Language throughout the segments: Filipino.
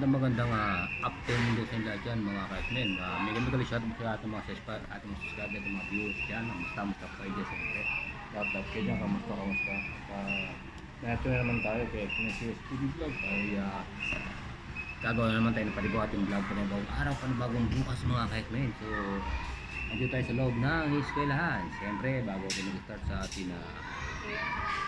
magandang afternoon din sa lahat dyan mga kasmen. May ganun shoutout sa ating mga subscriber, ating mga viewers dyan. Musta kayo dyan siyempre. Shoutout kayo dyan, kamusta. Nato na naman tayo kaya Pinasius TV vlog. Ay gagawa na naman tayo ng panibago ating vlog na bagong araw, panibagong bukas mga kasmen. So nandito tayo sa loob ng eskwelahan. Siyempre bago tayo mag-start sa ating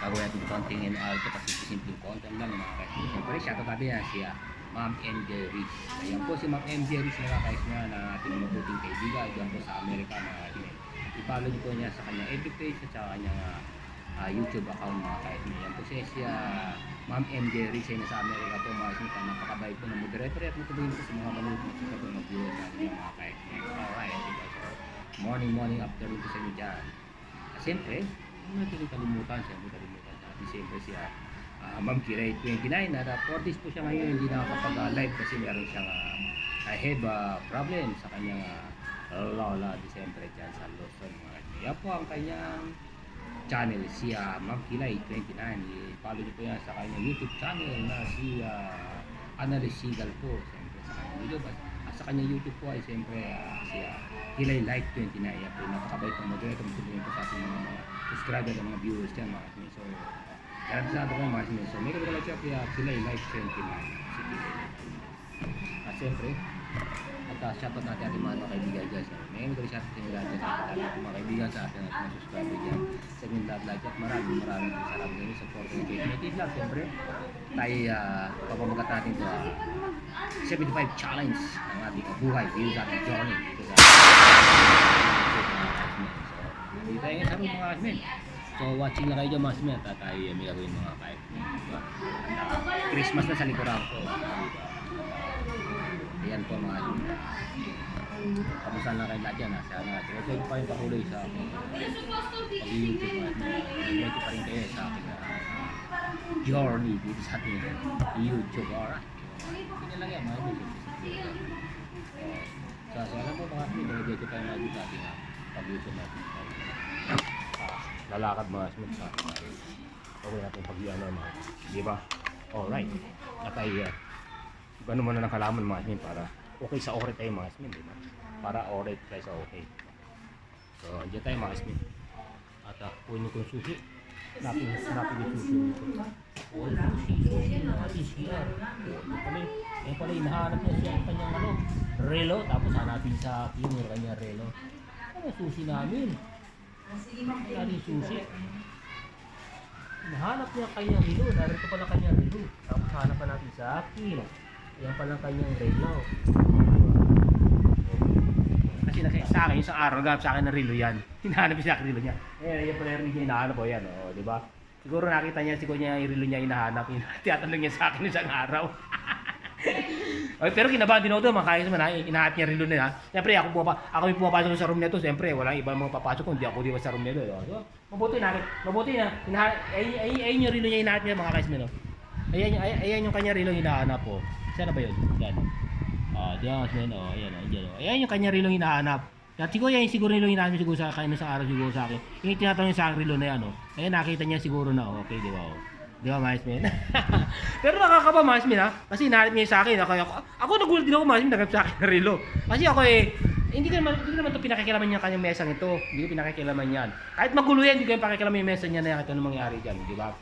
gagawin natin konting MRT kasi simple content lang mga kasmen. Siyempre shoutout natin yan siya Ma'am MJ Riz. Ayan po si Ma'am MJ Riz mga kasmen na ating mabuting kaibigan dyan po sa Amerika mga kasmen. I-follow niyo po niya sa kanyang FB page at sa kanyang YouTube account mga kasmen. Ayan po siya Ma'am MJ Riz ay nasa Amerika po mga kasmen. Napakabait po ng moderator at matubigin po sa mga manood at sa mga viewers natin mga kasmen. Alright, morning afternoon po sa inyo dyan. Siyempre hindi natin kalimutan natin siyempre siya Ma'am Kiray 29 na 40s po siya ngayon, hindi nakakapag-live kasi meron siyang have problem sa kanyang lola December dyan sa Luzon mga kasmen. Yan po ang kanyang channel siya Ma'am Kiray 29. I-follow niyo po yan sa kanyang YouTube channel na si Annalise Sigal po siyempre sa kanyang YouTube at sa kanyang YouTube po ay siyempre siya Kiray Live 29. Yan po napakabait ng moderator matulungin po sa ating mga subscriber ng mga viewers dyan mga kasmen. So kaya sa ato mga kasmen, so may kagawin siya kaya sila yung Live 29 at siyempre at shoutout natin ating mga kaibigan dyan. So may kagawin siya ating mga kaibigan sa ating mga subscriber dyan sa ating lahat at maraming salamat din sa support ng KTV Vlog. Siyempre tayo papamagat natin ito 75 challenge ng ating buhay dito sa ating journey dito sa dito tayo sa mga kasmen. So watching na kayo dyan mga kasmen at tayo may gagawin mga kasmen, diba? Christmas na sa likuran ko, diba? Ayan po mga kasmen, kamusta na kayo lahat dyan sana ito pa yung pakuloy sa aking pag-YouTube mga kasmen. Ito pa rin kayo sa aking journey dito sa ating YouTube. Alright, hindi lang yan mga kasmen. So sana po mga kasmen, dito tayo na dito sa ating pag-YouTube natin. Lalakad mga kasmen sa okay natin pag-iano mga kasmen, di ba? Alright, at ay gano'n mo na ng kalaman mga kasmen para okay sa oret tayo mga kasmen, di ba? Para oret tayo sa okay. So andyan tayo mga kasmen at kunin ko yung susi. Napin yung susi nito. Susi natin siya. Yan pala hinahanap niya siya ang kanyang relo, tapos hanapin sa akin yung kanyang relo. Ano susi namin? Wala rin susi. Nahanap niya kanyang relo. Narito pala kanyang relo. Tapos hanap pa natin sa akin. Yan pala kanyang relo. Kasi sa akin, isang araw naghanap sa akin ng relo yan. Hinahanap niya sa akin relo niya. Yan pala yung relo niya hinahanap po yan. Diba? Siguro nakita niya yung relo niya hinahanap. Tinatanong niya sa akin isang araw. Okay, pero kinabahan din ako doon, mga kasmen, inahat niya relo nila. Siyempre ako yung pumapasok sa room nito, siyempre walang ibang mga papasok kung hindi ako di sa room nito. So, mabuti na, ayun yung relo niya inahat niya mga kasmen. Ayan yung kanya relo hinahanap po. Sana ba yun? Yan. Diyan kasmen, ayan yung kanya relo hinahanap. At siguro relo hinahanap siguro sa akin sa araw siguro sa akin. Yung tinatanong niya sa akin relo na yan, ayan nakita niya siguro na, okay, di ba? Di ba, mga kasmen? Pero nakakaba, mga kasmen, kasi hinahanap niya sa akin. Ako nagulat din ako, mga kasmen, naghanap sa akin ng relo. Kasi ako hindi ko naman ito pinakikilaman niya kanyang mesang ito. Hindi ko pinakikilaman yan. Kahit magulo yan, hindi ko yung pakikilaman yung mesa niya na ito anong mangyari dyan, di ba?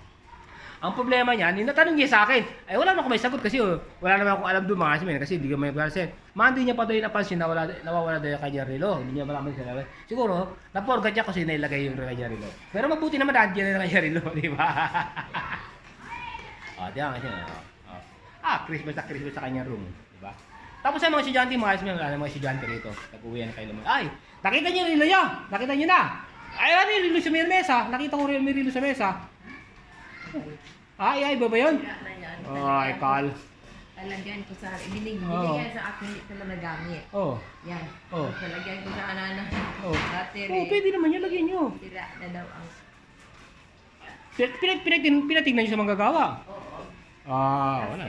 Ang problema niyan, natanong niya sa akin. Ay, wala naman ako may sagot kasi wala naman akong alam doon, mga kasmen, kasi hindi ko may kasi mandi niya pa doon napansin na nawawala doon yung kanyang relo. Hindi niya malaman sila. Siguro, naporgat niya kasi nailagay yung kanyang relo. Pero mabuti naman nandiyan na yung kanyang relo, di ba? Diyan kasi Christmas sa kanyang room, di ba? Tapos sa mga estudyante, mga estudyante rito, nag-uwi na kayo naman. Ay, nakita niyo yung relo niya? Nakita niyo na? Ay, ano yung relo sa may mesa? Nakita ko rin may relo sa mesa. Ay, iba ba yun? Ay, Kal. Lalagyan ko sa binigyan sa akin ito na nagamit. Yan. Lalagyan ko sa anana. Battery. Pwede naman yun, lagyan nyo. Sira na daw ang Pinatignan nyo sa manggagawa? Wala na.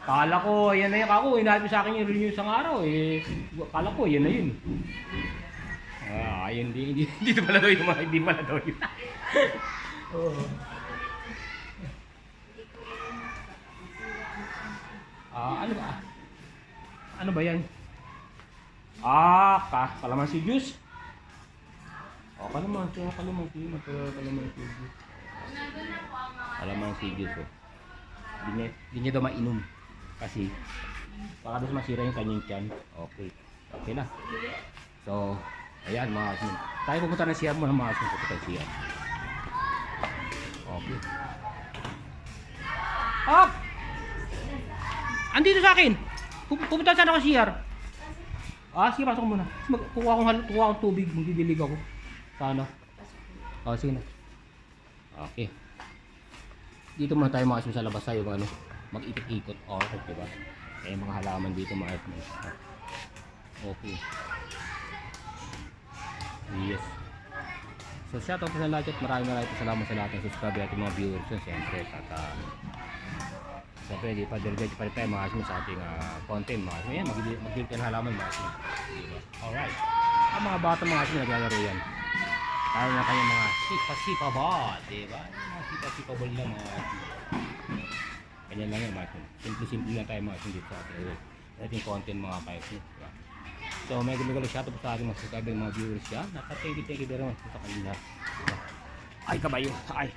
Kala ko, yan na yun. Ako, inahat mo sa akin yung review isang araw. Kala ko, yan na yun. Ayun, dito pala daw yung mga, hindi pala daw yun. Ano ba? Ano ba yan? Kalamansi juice. Kalamansi juice. Kalamansi juice. Hindi niya daw mainom. Kasi, baka daw masira yung kanyang tiyan. Okay. Okay na. So, ayan mga asin. Tayo pupunta ng siyam mo ng mga asin. Pupunta ng siyam. Okay. Up! Andito sa akin! Pupunta sana ako CR. Sige, pasok muna. Kukuha akong tubig. Magdidilig ako. Sana. Sige na. Okay. Dito muna tayo mga asin sa labas tayo. Mag-ikot-ikot. Okay, diba? Kaya mga halaman dito mga asin. Okay. Yes. So shoutout sa lahat at maraming salamat sa lahat ng subscriber at mga viewers yun siyempre at siyempre di pa diretso pa rin tayo mga asin sa ating content mga asin yan mag-build yan halaman mga asin diba? Alright, ang mga bata mga asin naglalaro yan tayo na kanyang mga sipa-sipa ball diba? Mga sipa-sipa ball lang mga asin ganyan lang yan mga asin simple lang tayo mga asin dito sa ating content mga kaisin diba? So may gumagalo shoutout sa ating mga subscriber mga viewers yan. Thank you very much sa kanila. Ay kabayo. Ay.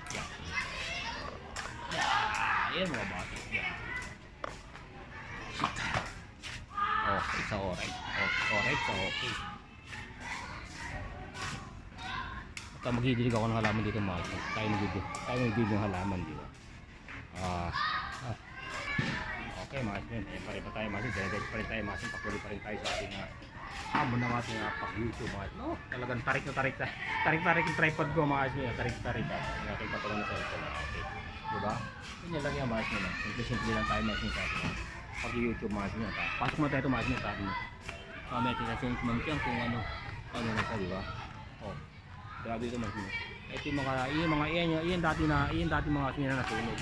Ayan mga bata. Okay, so alright. Alright, so okay. At magdidilig ako ng halaman dito mga ito. Tayo mag-video ng halaman dito. Okay mga asin. Ayan pa rin pa tayo mga asin. Diretso pa rin tayo mga asin. Pakuloy pa rin tayo sa ating hamon ng ating pag-YouTube mga no, talagang tarik yung tripod ko mga asin, tarik ang aking patulang na cellphone. Okay, diba? Ganyan lang yan mga asin, simple lang tayo mga asin sa ating pag-YouTube mga asin. Pasok mo tayo mga asin sa atin may tinasin yan kung ano na sa diba? Grabe ito mga asin. Ito yung mga iyan dati mga asin na nasunog,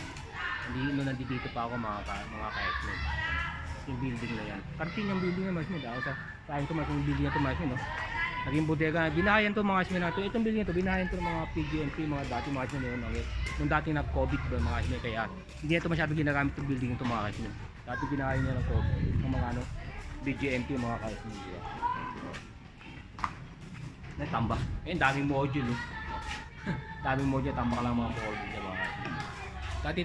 hindi nandito pa ako mga ka-asin. Yung building na yan. Karting yung building na mas mo dahil sa ito mas yung building na ito mas no. Naging bodega. Binahayan to mga asmin na ito. Itong building na ito binahayan to ng mga PGNP, mga dati mga asmin noon. Nung dati nag-COVID ba mga asmin kaya hindi ito masyadong ginagamit itong building ito mga asmin. Dati binahayan niya ng COVID ng mga BGNP mga asmin diba. Natamba. Daming module daming module tambak lang mga module diba mga asmin. Dati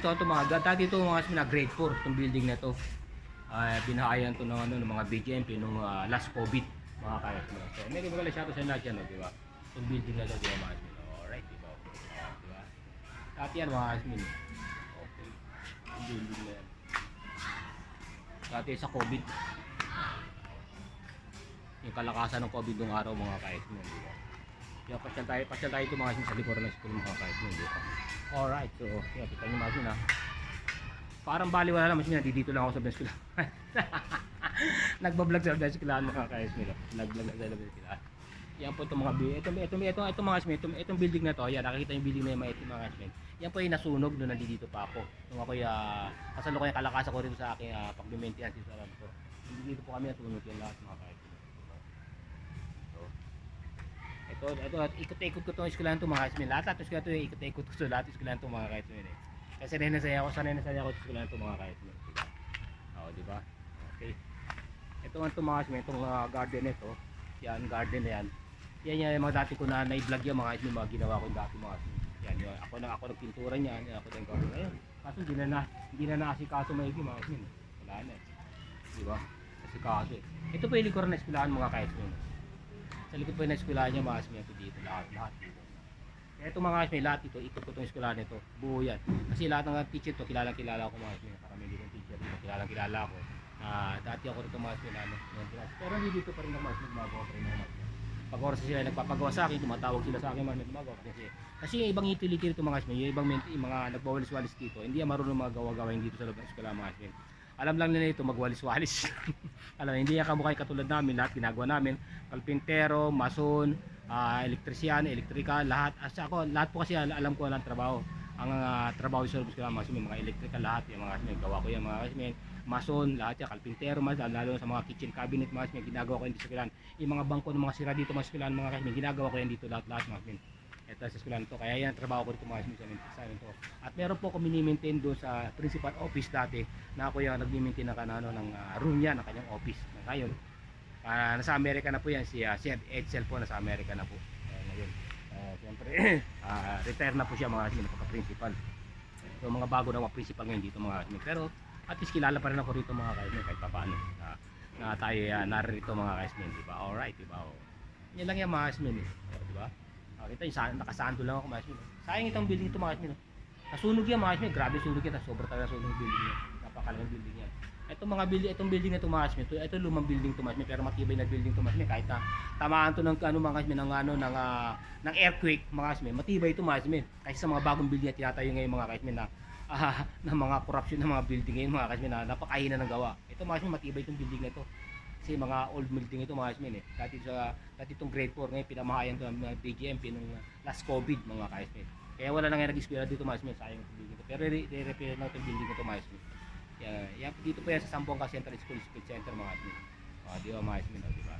ito mga asmin na grade 4 itong building na ito. Binahayan to ng mga BGMP nung last COVID mga kayas mo. So may magala shoutout sa lahat yan, di ba? Yung building na to, di ba mga asmin? Alright, di ba? Di ba? Dati yan mga asmin. Okay. Yung building na yan. Dati sa COVID. Yung kalakasan ng COVID nung araw mga kayas mo, di ba? Kaya pasyal tayo ito mga asmin sa likuran ng school mga kayas mo, di ba? Alright, so kaya kita nyo mga asmin ha. Parang baliwala lang, mas dito lang ako sa best class. Nagbablog sa best class mga ka-SME. Nag-vlog sa best class. Yan po itong mga itong building na to. Yan, nakikita yung building na yung mga SME. Yan po yung nasunog doon nandito pa ako. Nung ako kasalukuyan kalakasan ko rin sa aking pag-maintenance dito sa lab ko. Dito po kami natunog yan lahat mga ka-SME. Ito, ikot-ikot ko itong eskwelahan ito mga SME. Lahat ito eskwelahan ito, ikot-ikot ko lahat eskwelahan ito mga ka-SME. Kasi sanay na saya ako sa eskwelahan ito mga ka-SME. Diba? Okay. Ito ang mga SME, itong garden ito. Yan, garden na yan. Yan yung mga dati ko na i-vlog yung mga SME, mga ginawa ko yung dati mga SME. Yan, ako nagpintura niyan, ako yung garden na yan. Kaso hindi na naasikaso maigi mga SME. Wala na eh. Diba? Asikaso eh. Ito po yung likuran na eskwelahan mga ka-SME. Sa likod po yung eskwelahan niya mga SME ito dito, lahat dito. Kaya itong mga SME, lahat ito, ikot ko itong eskwelahan ito. Buo yan. Kasi lahat ng teacher to, kilala ko mga SME. Karami dito yung teacher ito, kilala ko. Dati ako rito mga SME pero hindi dito pa rin ako mga SME, gumagawa pa rin ako. Pag oras sila nagpapagawa sa akin, tumatawag sila sa akin mga gumagawa kasi yung ibang utility dito mga SME, yung ibang mga nagbawalis-walis dito, hindi yan marunong magawa-gawain dito sa loob ng eskwela mga SME. Alam lang nila ito magwalis-walis. Alam, hindi yan kamukha katulad namin, lahat ginagawa namin, kalpintero, mason, elektrisyan, elektrikal, lahat. Lahat po kasi alam ko ng trabaho. Ang trabaho sa service ko lang mga electrical lahat, yung mga gawa ko yan mga mason, lahat yan, kalpintero, lalo sa mga kitchen cabinet mga ginagawa ko yan dito sa kilan. Yung mga bangko ng mga sira dito mga ginagawa ko yan dito lahat mga Ito sa eskwelahan to. Kaya yan, trabaho ko dito mga kasmin sa amin to. At meron po ako mini-maintain doon sa principal office dati na ako yung nag-maintain ng room niya, ng kanyang office. Ngayon, nasa Amerika na po yan, si Sir Edsel po, nasa Amerika na po. Ngayon, siyempre, retire na po siya mga kasmin, pagka-principal. So mga bago na mga principal ngayon dito mga kasmin. Pero at least kilala pa rin ako rito mga kasmin kahit paano. Na tayo narito mga kasmin, di ba? Alright, di ba? Yan lang yan mga kasmin, di ba? Kita yung nakasando lang ako mga kasmin. Sayang itong building ito mga kasmin. Nasunog yan mga kasmin, grabe sunog yan. Sobra talaga sunog yung building yan. Napakalaking building yan. Itong building na ito mga kasmin, ito lumang building ito mga kasmin, pero matibay na building ito mga kasmin. Kahit tamaan ito ng mga kasmin, ng earthquake mga kasmin, matibay ito mga kasmin. Kasi sa mga bagong building na tinatayo ngayon mga kasmin na mga corruption ng mga building ngayon mga kasmin na napakahina ng gawa. Ito mga kasmin, matibay itong building na ito. Kasi mga old building ito mga kasmin Dati itong grade 4 ngayon pinamahayan ito ng PGMP nung last COVID mga kasmin. Kaya wala na ngayon nag-eskwela dito mga kasmin, sayang itong building ito. Pero re-repair na itong building ito mga kasmin. Yan, dito po yan sa Zamboanga Central School Speed Center mga kasmin. Di ba mga kasmin, di ba?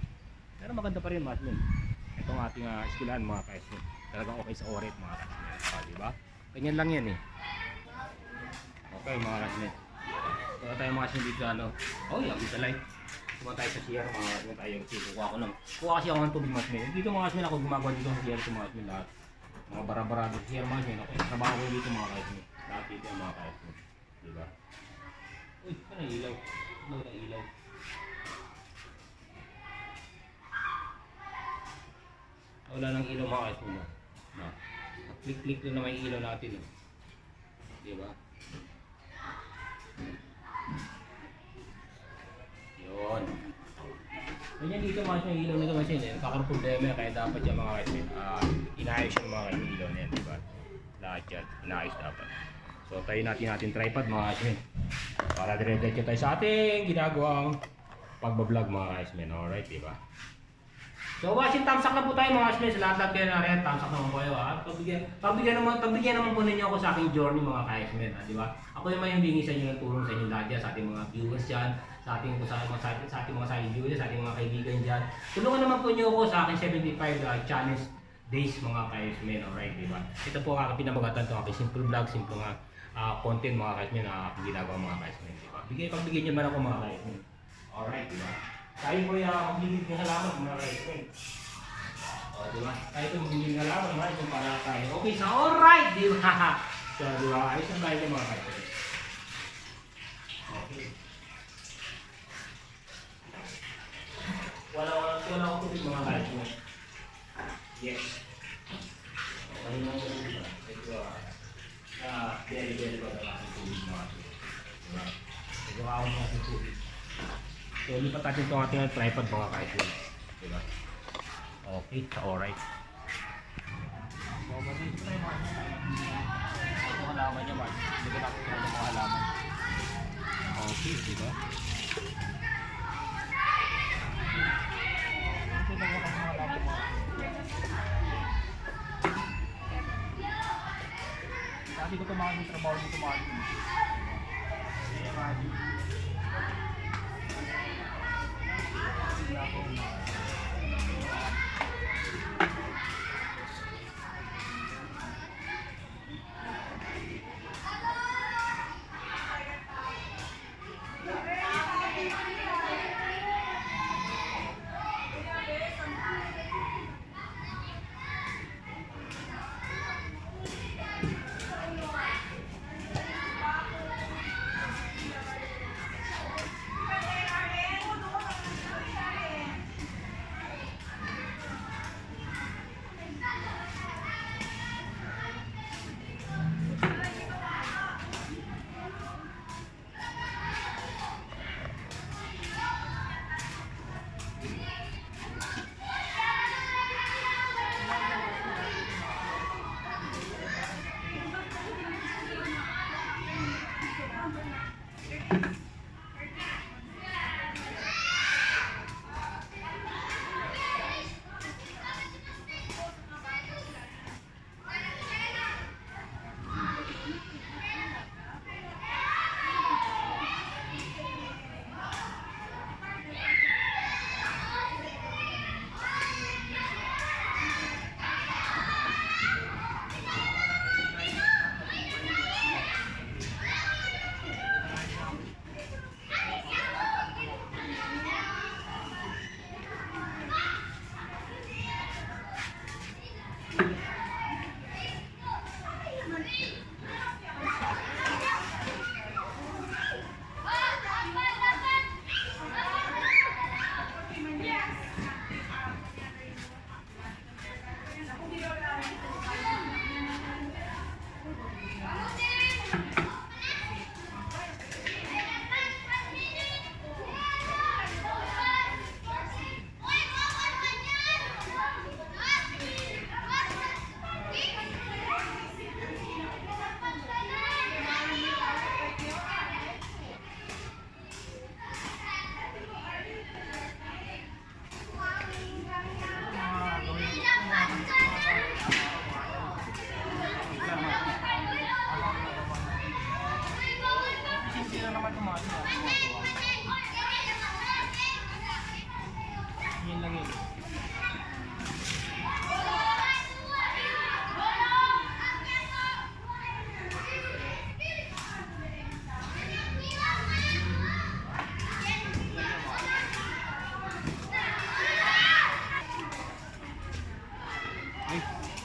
Pero maganda pa rin mga kasmin. Itong ating eskwelahan mga kasmin. Talagang okay sa oret mga kasmin. Di ba? Ganyan lang yan eh. Okay mga kasmin. Ito tayo mga kasmin dito yan, dito light. Kuha tayo sa CR mga kasmin tayo kasi kuha kasi ako ng tubig mga kasmin. Dito mga kasmin ako gumagawa dito sa CR mga kasmin lahat. Mga bara-bara dito CR mga kasmin. Ako trabaho ko dito mga kasmin. Lahat dito yung mga kasmin. Di ba? Uy, ano ilaw? Ano na ilaw? Wala nang ilaw mga kasmin. Click-click lang naman yung ilaw natin. Di ba? Yun. Ganyan dito mga kasmin, ilaw nito mga kasmin. Kakaroon problema kaya dapat yung mga kasmin. Inaayos yung mga kasmin ilaw na yan. Di ba? Lahat yan. Inaayos dapat. So tayo natin tripod mga kasmin. Para dire-diretso tayo sa ating ginagawang pagbablog mga kasmin. Alright, di ba? So watching thumbs up na po tayo mga kasmin. Sa lahat kayo na rin, thumbs up naman po kayo. Pagbigyan naman po ninyo ako sa aking journey mga kasmin. Di ba? Ako naman yung hingi sa inyo ng tulong sa inyo lahat dyan, sa ating mga viewers dyan, sa ating mga silent viewers, sa ating mga kaibigan dyan. Tulungan naman po nyo ako sa aking 75 challenge days mga kasmin. Alright, di ba? Ito po ang aking pinamagatan ito, aking simple vlog, simple content mga kasmin na aking ginagawa mga kasmin. Di ba? Pagbigyan nyo man ako mga kasmin. Alright, di ba? Tayo po yung magbibig ng halaman mga kasmin. Di ba? Tayo po magbibig ng halaman mga kasmin para tayo. Okay, so alright, di ba? So, di ba? Ayos na tayo mga kasmin. Okay. Wala akong tubig mga kasmin. Yes. Okay na po diba? Ito very good ang aking tubig mga kasmin. Diba? Ito ako ng aking tubig. So, lipat natin itong ating tripod mga kasmin. Diba? Okay, alright. So, mag-isip tayo mga kasmin. Ito halaman niya man. Hindi ko natin yung mga halaman. Okay, diba? Ito na mga halaman mga kasi ko tumakas yung trabaho nito mga kasmin.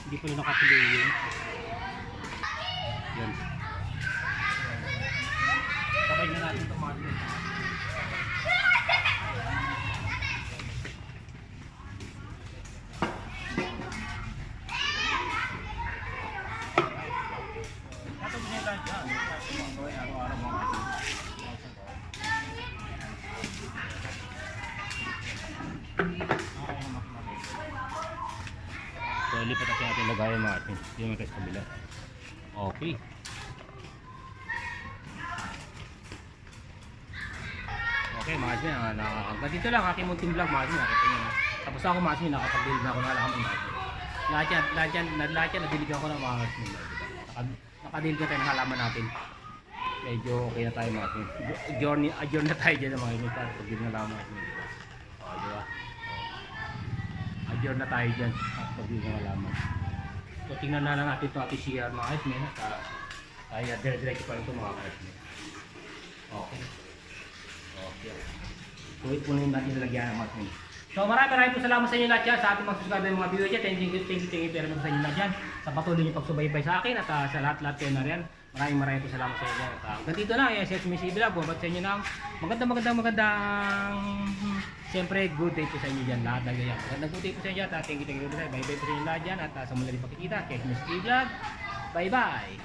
Hindi pala nakatuloy yun. Yan. Sabay na natin itong mga dito. So, lipat natin natin lagayan natin. Hindi naman tayo sa kabila. Okay. Okay, mga kasmin. Hanggang dito lang aking munting vlog, mga kasmin. Nakita nyo na. Tapos ako, mga kasmin, nakapag-build na ako ng halaman natin. Lahat yan, nadiligan ko ng mga kasmin. Nakadil ka tayo ng halaman natin. Medyo okay na tayo, mga kasmin. Adjourn na tayo dyan, mga kasmin. Pag-build na halaman natin. O, diba? Adjourn na tayo dyan at pag-build na halaman. So, tingnan na lang natin ito ating CR, mga kasmin. Kaya dire-diretso pa rin ito, mga kasmin. Okay. Okay. So, ito po natin nalagyan ng marking. So, maraming po salamat sa inyo lahat dyan, sa ating mga subscriber ng mga viewers dyan. Thank you very much sa inyo lahat dyan. Sa patuloy niyo pagsubaybay sa akin at sa lahat-lahat kayo na rin. Maraming po salamat sa inyo. Hanggang dito lang, yes, Miss Vlog. Bumabot sa inyo ng magandang siyempre, good day po sa inyo dyan. Lahat ng ganyan. Magandang good day po sa inyo at thank you. Bye-bye po sa inyo lahat dyan. At sa mula rin pakikita, yes, Miss Vlog. Bye-bye.